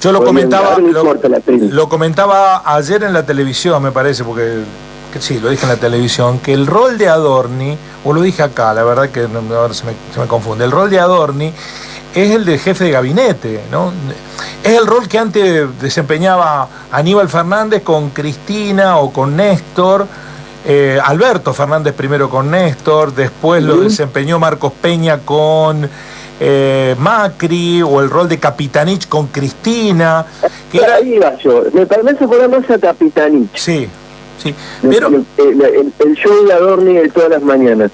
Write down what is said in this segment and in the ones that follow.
Yo lo comentaba ayer en la televisión, me parece, porque sí, lo dije en la televisión, que el rol de Adorni, o lo dije acá, la verdad que ahora se me confunde, el rol de Adorni es el de jefe de gabinete, ¿no? Es el rol que antes desempeñaba Aníbal Fernández con Cristina o con Néstor, Alberto Fernández primero con Néstor, después lo desempeñó Marcos Peña con Macri, o el rol de Capitanich con Cristina. Que era... Ahí iba yo, me parece que era más a Capitanich. Sí, sí. Pero el show de Adorni de todas las mañanas.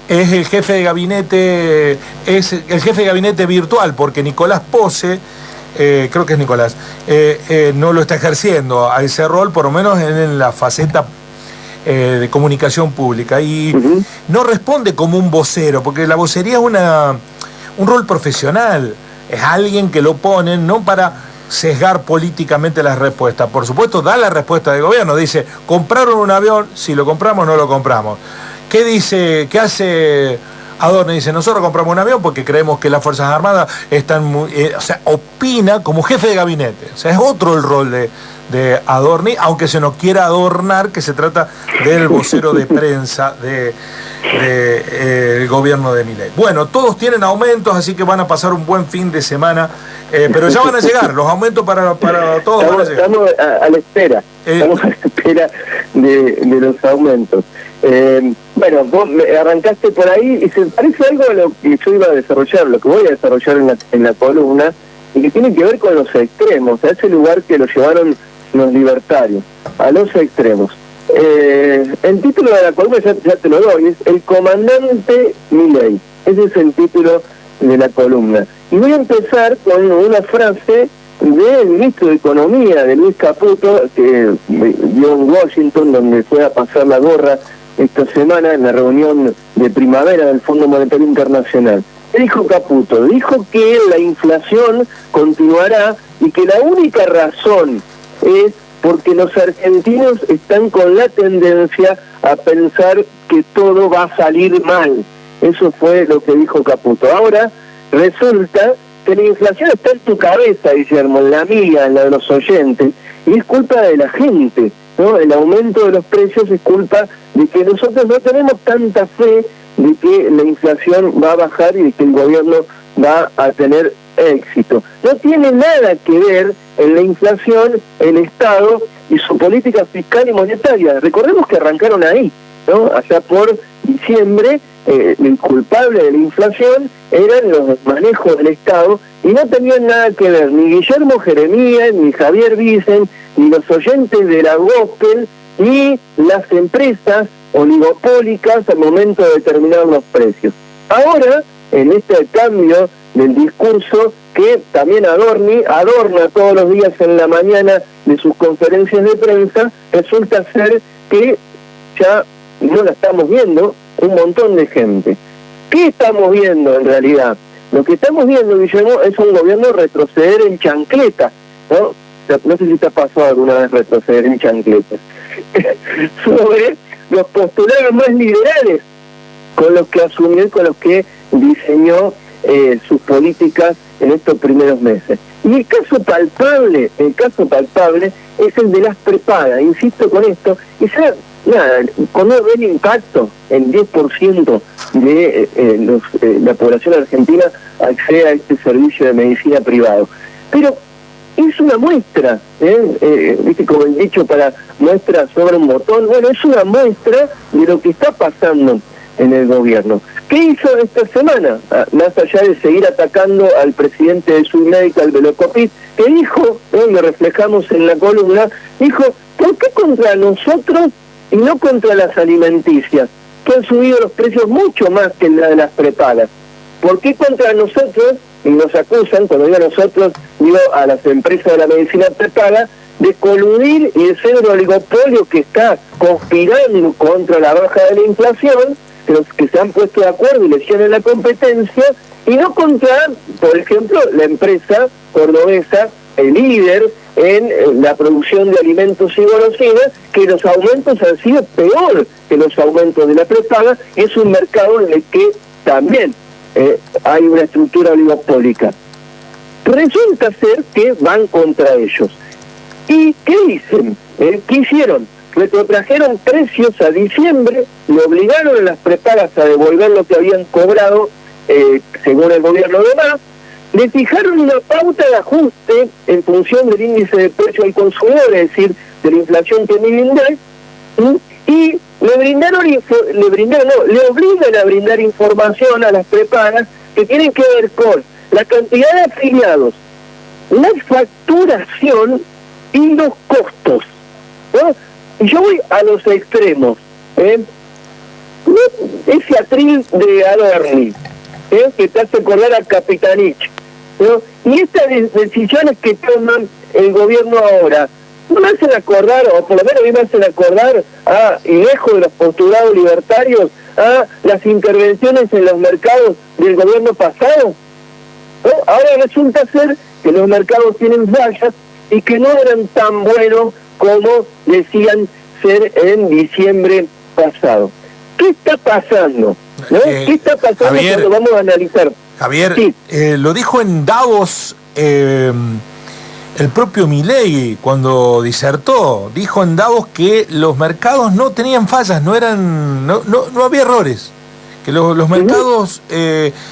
Es el jefe de gabinete, es el jefe de gabinete virtual, porque Nicolás Pose, creo que es Nicolás, no lo está ejerciendo a ese rol, por lo menos en la faceta de comunicación pública, y no responde como un vocero, porque la vocería es un rol profesional, es alguien que lo ponen no para sesgar políticamente las respuestas. Por supuesto, da la respuesta del gobierno, dice, compraron un avión, si lo compramos no lo compramos. ¿Qué dice, qué hace Adorni? Dice, nosotros compramos un avión porque creemos que las Fuerzas Armadas están muy... o sea, opina como jefe de gabinete. O sea, es otro el rol de Adorni, aunque se nos quiera adornar que se trata del vocero de prensa del gobierno de Milei. Bueno, todos tienen aumentos, así que van a pasar un buen fin de semana, pero ya van a llegar, los aumentos para todos van a llegar. Estamos a la espera, estamos a la espera de los aumentos. Bueno, vos arrancaste por ahí y se parece algo a lo que yo iba a desarrollar, lo que voy a desarrollar en la columna, y que tiene que ver con los extremos, a ese lugar que lo llevaron los libertarios, a los extremos. El título de la columna ya te lo doy, es El comandante Milei. Ese es el título de la columna. Y voy a empezar con una frase del ministro de Economía, de Luis Caputo, que dio en Washington, donde fue a pasar la gorra esta semana en la reunión de primavera del Fondo Monetario Internacional. ¿Qué dijo Caputo? Dijo que la inflación continuará y que la única razón es porque los argentinos están con la tendencia a pensar que todo va a salir mal. Eso fue lo que dijo Caputo. Ahora resulta que la inflación está en tu cabeza, Guillermo, en la mía, en la de los oyentes, y es culpa de la gente, ¿no? El aumento de los precios es culpa de que nosotros no tenemos tanta fe de que la inflación va a bajar y de que el gobierno va a tener éxito. No tiene nada que ver en la inflación el Estado y su política fiscal y monetaria. Recordemos que arrancaron ahí, ¿no? Allá por diciembre, el culpable de la inflación eran los manejos del Estado y no tenían nada que ver ni Guillermo Jeremías, ni Javier Vicen, ni los oyentes de la gospel, ni las empresas oligopólicas al momento de determinar los precios. Ahora, en este cambio del discurso que también adorna todos los días en la mañana de sus conferencias de prensa, resulta ser que ya no la estamos viendo un montón de gente. ¿Qué estamos viendo en realidad? Lo que estamos viendo, Guillermo, es un gobierno retroceder en chancleta, ¿no? No sé si te ha pasado alguna vez retroceder en chancleta. Sobre los postulados más liberales con los que asumió y con los que diseñó sus políticas en estos primeros meses. Y el caso palpable es el de las prepagas, insisto con esto, y ya, nada, cuando ve el impacto, el 10% de la población argentina accede a este servicio de medicina privado. Pero es una muestra, viste como el dicho para muestra sobre un botón, bueno, es una muestra de lo que está pasando en el gobierno. ¿Qué hizo esta semana? Más allá de seguir atacando al presidente de Submedical, Velocopit, que dijo, lo reflejamos en la columna, dijo, ¿por qué contra nosotros y no contra las alimenticias, que han subido los precios mucho más que la de las prepagas? ¿Por qué contra nosotros, y nos acusan, cuando digo nosotros, digo a las empresas de la medicina prepaga, de coludir y de ser un oligopolio que está conspirando contra la baja de la inflación, que se han puesto de acuerdo y lesionan la competencia, y no contra, por ejemplo, la empresa cordobesa, el líder en la producción de alimentos y golosinas, que los aumentos han sido peor que los aumentos de la prepaga, y es un mercado en el que también hay una estructura oligopólica. Resulta ser que van contra ellos. ¿Y qué dicen? ¿Qué hicieron? Retrotrajeron precios a diciembre, le obligaron a las prepagas a devolver lo que habían cobrado, según el gobierno de más, le fijaron una pauta de ajuste en función del índice de precio al consumidor, es decir, de la inflación que mide, y le obligan a brindar información a las prepagas que tienen que ver con la cantidad de afiliados, la facturación y los costos, ¿no? Y yo voy a los extremos, ese atril de Adorni, que te hace acordar a Capitanich, ¿no? Y estas decisiones que toman el gobierno ahora, no me hacen acordar, o por lo menos a mí me hacen acordar, y lejos de los postulados libertarios, a las intervenciones en los mercados del gobierno pasado, ¿no? Ahora resulta ser que los mercados tienen fallas y que no eran tan buenos como decían ser en diciembre pasado. ¿Qué está pasando? ¿No? ¿Qué está pasando, Javier, cuando vamos a analizar? Javier, sí. Lo dijo en Davos el propio Milei cuando disertó. Dijo en Davos que los mercados no tenían fallas, no había errores, que los mercados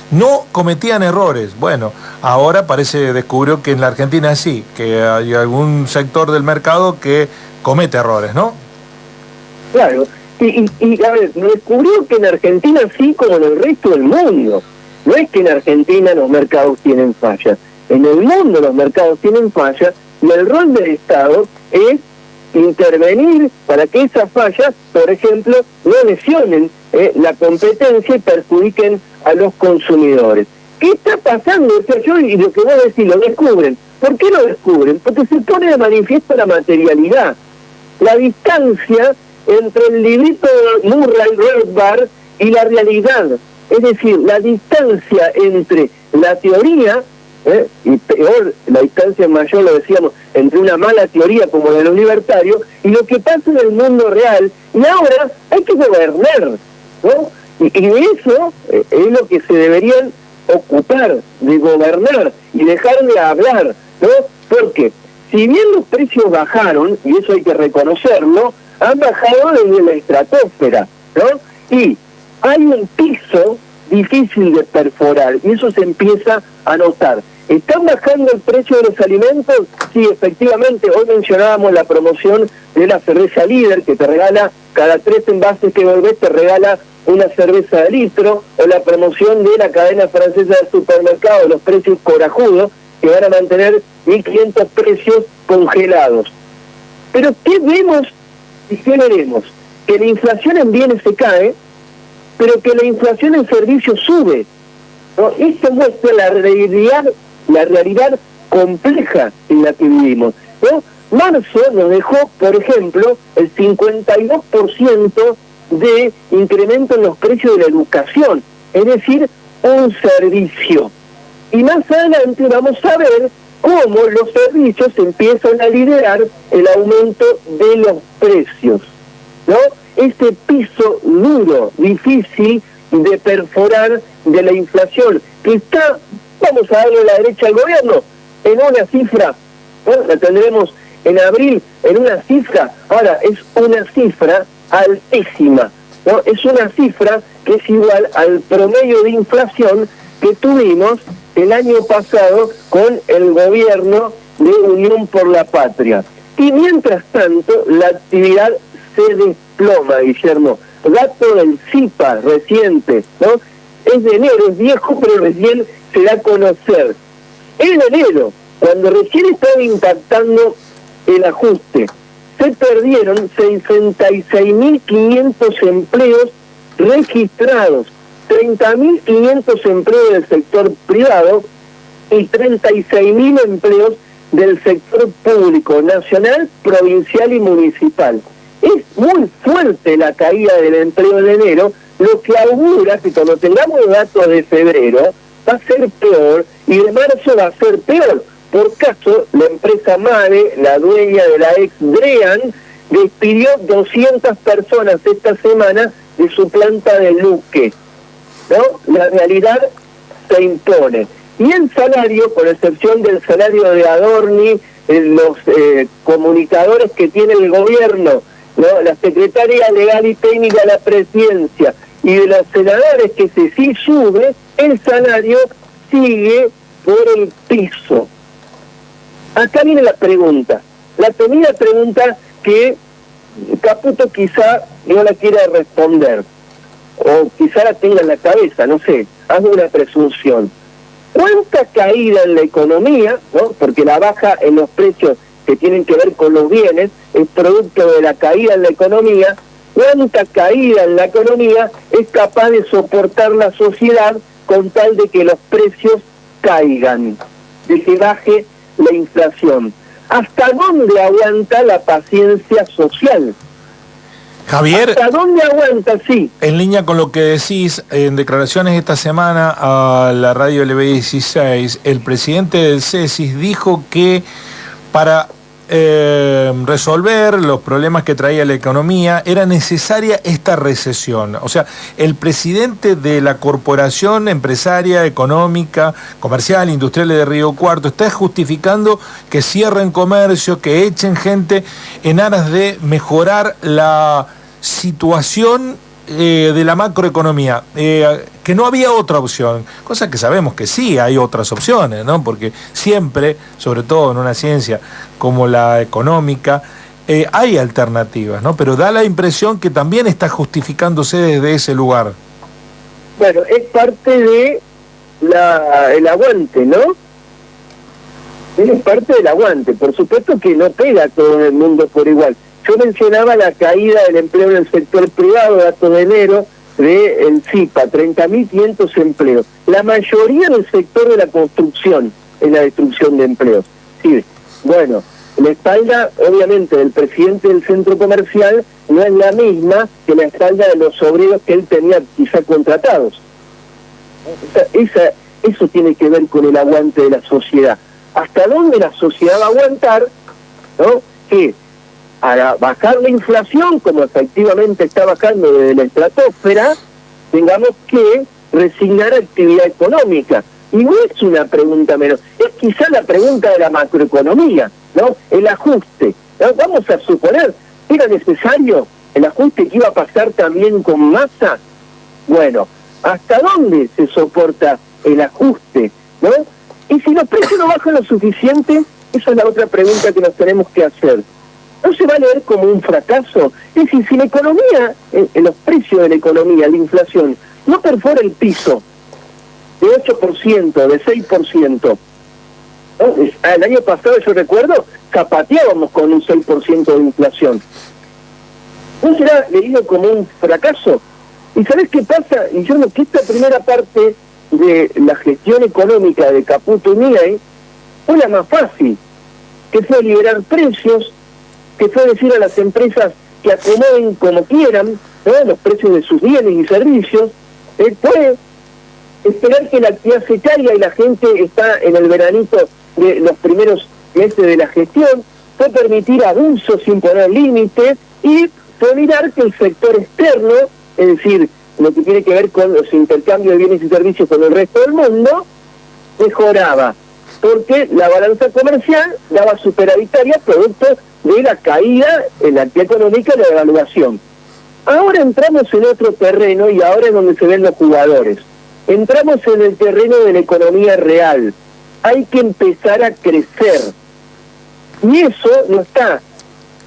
no cometían errores. Bueno, ahora descubrió que en la Argentina sí, que hay algún sector del mercado que comete errores, ¿no? Claro, y a ver, descubrió que en Argentina sí, como en el resto del mundo. No es que en Argentina los mercados tienen fallas, en el mundo los mercados tienen fallas, y el rol del Estado es intervenir para que esas fallas, por ejemplo, no lesionen la competencia y perjudiquen a los consumidores. ¿Qué está pasando? O sea, y lo que vos decís, lo descubren. ¿Por qué lo descubren? Porque se pone de manifiesto la materialidad, la distancia entre el librito de Murray Rothbard y la realidad. Es decir, la distancia entre la teoría, y peor, la distancia mayor, lo decíamos, entre una mala teoría como la de los libertarios y lo que pasa en el mundo real. Y ahora hay que gobernar, ¿no? Y eso es lo que se deberían ocupar, de gobernar y dejar de hablar, ¿no? Porque si bien los precios bajaron, y eso hay que reconocerlo, han bajado desde la estratosfera, ¿no? Y hay un piso difícil de perforar, y eso se empieza a notar. ¿Están bajando el precio de los alimentos? Sí, efectivamente. Hoy mencionábamos la promoción de la cerveza líder, que te regala, cada 3 envases que volvés, te regala una cerveza de litro, o la promoción de la cadena francesa de supermercados, los precios corajudos, que van a mantener 1.500 precios congelados. Pero ¿qué vemos y qué veremos? Que la inflación en bienes se cae, pero que la inflación en servicios sube, ¿no? Esto muestra la realidad compleja en la que vivimos, ¿no? Marzo nos dejó, por ejemplo, el 52% de incremento en los precios de la educación, es decir, un servicio. Y más adelante vamos a ver cómo los servicios empiezan a liderar el aumento de los precios, ¿no? Este piso duro, difícil de perforar de la inflación, que está, vamos a darle la derecha al gobierno, en una cifra, ¿no? La tendremos en abril, en una cifra, ahora es una cifra altísima, ¿no? Es una cifra que es igual al promedio de inflación que tuvimos el año pasado con el gobierno de Unión por la Patria. Y mientras tanto, la actividad se desploma, Guillermo. Dato del CIPA reciente, ¿no? Es de enero, es viejo, pero recién se da a conocer. En enero, cuando recién estaba impactando el ajuste, se perdieron 66.500 empleos registrados, 30.500 empleos del sector privado y 36.000 empleos del sector público, nacional, provincial y municipal. Es muy fuerte la caída del empleo de enero, lo que augura que cuando tengamos datos de febrero va a ser peor y de marzo va a ser peor. Por caso, la empresa MADE, la dueña de la ex Drean, despidió 200 personas esta semana de su planta de Luque, ¿no? La realidad se impone. Y el salario, con excepción del salario de Adorni, los comunicadores que tiene el gobierno, ¿no? La Secretaría Legal y Técnica de la Presidencia y de los senadores, que sí sube, el salario sigue por el piso. Acá viene la pregunta, la temida pregunta que Caputo quizá no la quiera responder, o quizá la tenga en la cabeza, no sé, hago una presunción. ¿Cuánta caída en la economía, ¿no? Porque la baja en los precios que tienen que ver con los bienes es producto de la caída en la economía? ¿Cuánta caída en la economía es capaz de soportar la sociedad con tal de que los precios caigan, de que baje la inflación? ¿Hasta dónde aguanta la paciencia social? Javier, ¿hasta dónde aguanta? Sí. En línea con lo que decís, en declaraciones esta semana a la radio LB16, el presidente del CESIS dijo que para resolver los problemas que traía la economía era necesaria esta recesión. O sea, el presidente de la Corporación Empresaria Económica, Comercial, Industrial de Río Cuarto está justificando que cierren comercio, que echen gente en aras de mejorar la situación de la macroeconomía, que no había otra opción, cosa que sabemos que sí hay otras opciones, ¿no? Porque siempre, sobre todo en una ciencia como la económica, hay alternativas, ¿no? Pero da la impresión que también está justificándose desde ese lugar. Bueno, es parte de el aguante, ¿no? Es parte del aguante. Por supuesto que no pega a todo el mundo por igual. Yo mencionaba la caída del empleo en el sector privado, dato de enero, del CIPA, 30.500 empleos. La mayoría del sector de la construcción es la destrucción de empleos. Sí, bueno, la espalda, obviamente, del presidente del centro comercial no es la misma que la espalda de los obreros que él tenía quizá contratados. Eso tiene que ver con el aguante de la sociedad. ¿Hasta dónde la sociedad va a aguantar, ¿no? Que a bajar la inflación, como efectivamente está bajando desde la estratosfera, tengamos que resignar actividad económica. Y no es una pregunta menos, es quizá la pregunta de la macroeconomía, ¿no? El ajuste, ¿no? Vamos a suponer, ¿era necesario el ajuste que iba a pasar también con Massa? Bueno, ¿hasta dónde se soporta el ajuste, ¿no? Y si los precios no bajan lo suficiente, esa es la otra pregunta que nos tenemos que hacer. ¿No se va a leer como un fracaso? Es decir, si la economía, en los precios de la economía, la inflación, no perfora el piso de 8%, de 6%, ¿no? El año pasado, yo recuerdo, zapateábamos con un 6% de inflación. ¿No será leído como un fracaso? ¿Y sabés qué pasa? Y yo creo que esta primera parte de la gestión económica de Caputo y Milei fue la más fácil, que fue liberar precios, que fue decir a las empresas que acomoden como quieran, ¿no?, los precios de sus bienes y servicios, fue esperar que la actividad se caiga y la gente está en el veranito de los primeros meses de la gestión, fue permitir abusos sin poner límites y fue mirar que el sector externo, es decir, lo que tiene que ver con los intercambios de bienes y servicios con el resto del mundo, mejoraba, porque la balanza comercial daba superavitaria producto de la caída en la actividad económica y la devaluación. Ahora entramos en otro terreno y ahora es donde se ven los jugadores. Entramos en el terreno de la economía real. Hay que empezar a crecer. Y eso no está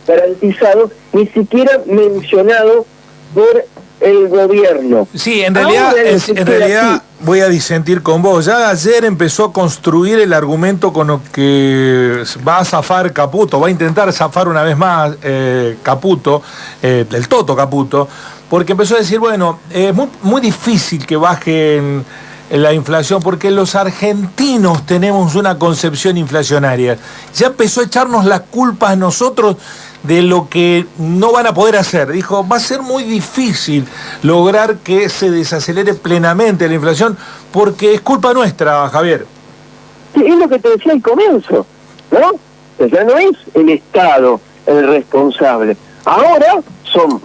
garantizado, ni siquiera mencionado por el gobierno. Sí, en realidad voy a disentir con vos. Ya ayer empezó a construir el argumento con lo que va a zafar Caputo, va a intentar zafar una vez más Caputo, el Toto Caputo, porque empezó a decir, bueno, es muy difícil que bajen la inflación porque los argentinos tenemos una concepción inflacionaria. Ya empezó a echarnos la culpa a nosotros de lo que no van a poder hacer. Dijo, va a ser muy difícil lograr que se desacelere plenamente la inflación porque es culpa nuestra, Javier. Sí, es lo que te decía al comienzo, ¿no? O sea, no es el Estado el responsable. Ahora sos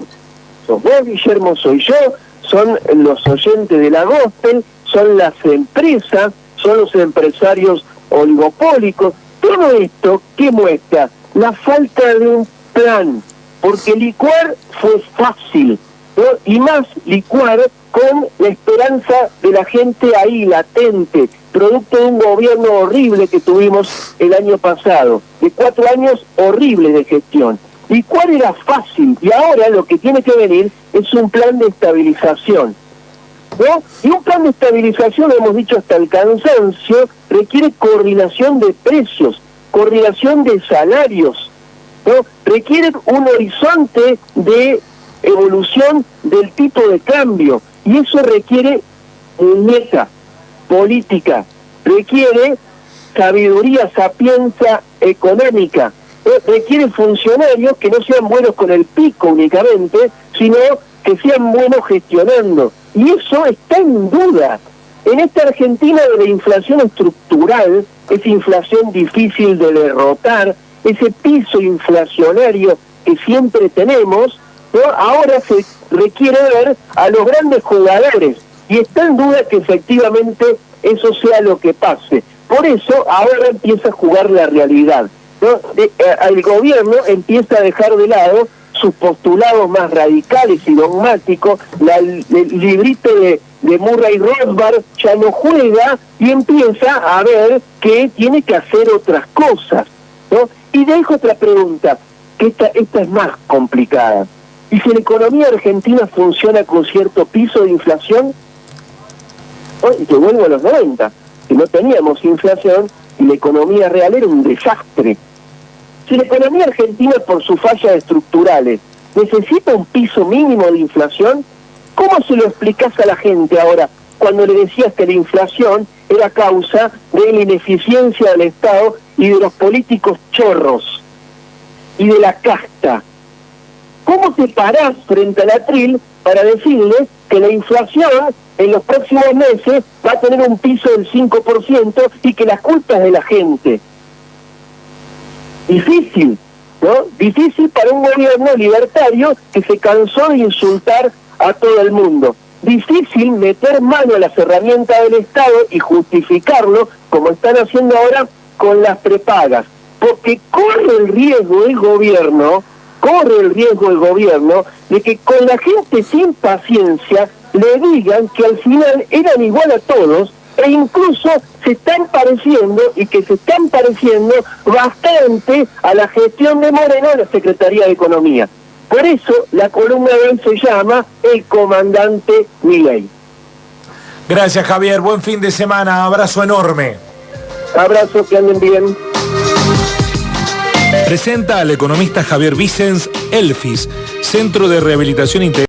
vos, Guillermo, soy yo, son los oyentes de la Gospel, son las empresas, son los empresarios oligopólicos. Todo esto, ¿qué muestra? La falta de un plan, porque licuar fue fácil, ¿no? Y más licuar con la esperanza de la gente ahí, latente, producto de un gobierno horrible que tuvimos el año pasado, de 4 años horribles de gestión. Licuar era fácil, y ahora lo que tiene que venir es un plan de estabilización, ¿no? Y un plan de estabilización, hemos dicho hasta el cansancio, requiere coordinación de precios, coordinación de salarios, ¿no? Requiere un horizonte de evolución del tipo de cambio, y eso requiere meta política, requiere sabiduría, sapiencia económica, requiere funcionarios que no sean buenos con el pico únicamente, sino que sean buenos gestionando. Y eso está en duda. En esta Argentina de la inflación estructural, esa inflación difícil de derrotar, ese piso inflacionario que siempre tenemos, ¿no? Ahora se requiere ver a los grandes jugadores, y está en duda que efectivamente eso sea lo que pase. Por eso ahora empieza a jugar la realidad, ¿no? El gobierno empieza a dejar de lado sus postulados más radicales y dogmáticos, el librito de Murray Rothbard ya no juega y empieza a ver que tiene que hacer otras cosas, ¿no? Y dejo otra pregunta, que esta es más complicada. ¿Y si la economía argentina funciona con cierto piso de inflación? Y que vuelvo a los 90, que no teníamos inflación y la economía real era un desastre. Si la economía argentina, por sus fallas estructurales, necesita un piso mínimo de inflación, ¿cómo se lo explicás a la gente ahora cuando le decías que la inflación era causa de la ineficiencia del Estado y de los políticos chorros y de la casta? ¿Cómo te parás frente al atril para decirles que la inflación en los próximos meses va a tener un piso del 5% y que la culpa es de la gente? Difícil, ¿no? Difícil para un gobierno libertario que se cansó de insultar a todo el mundo. Difícil meter mano a las herramientas del Estado y justificarlo, como están haciendo ahora con las prepagas. Porque corre el riesgo el gobierno de que con la gente sin paciencia le digan que al final eran igual a todos, e incluso se están pareciendo bastante a la gestión de Moreno en la Secretaría de Economía. Por eso la columna de hoy se llama El Comandante Milei. Gracias, Javier, buen fin de semana, abrazo enorme. Abrazo, que anden bien. Presenta al economista Javier Vicens Elfis, Centro de Rehabilitación Integral.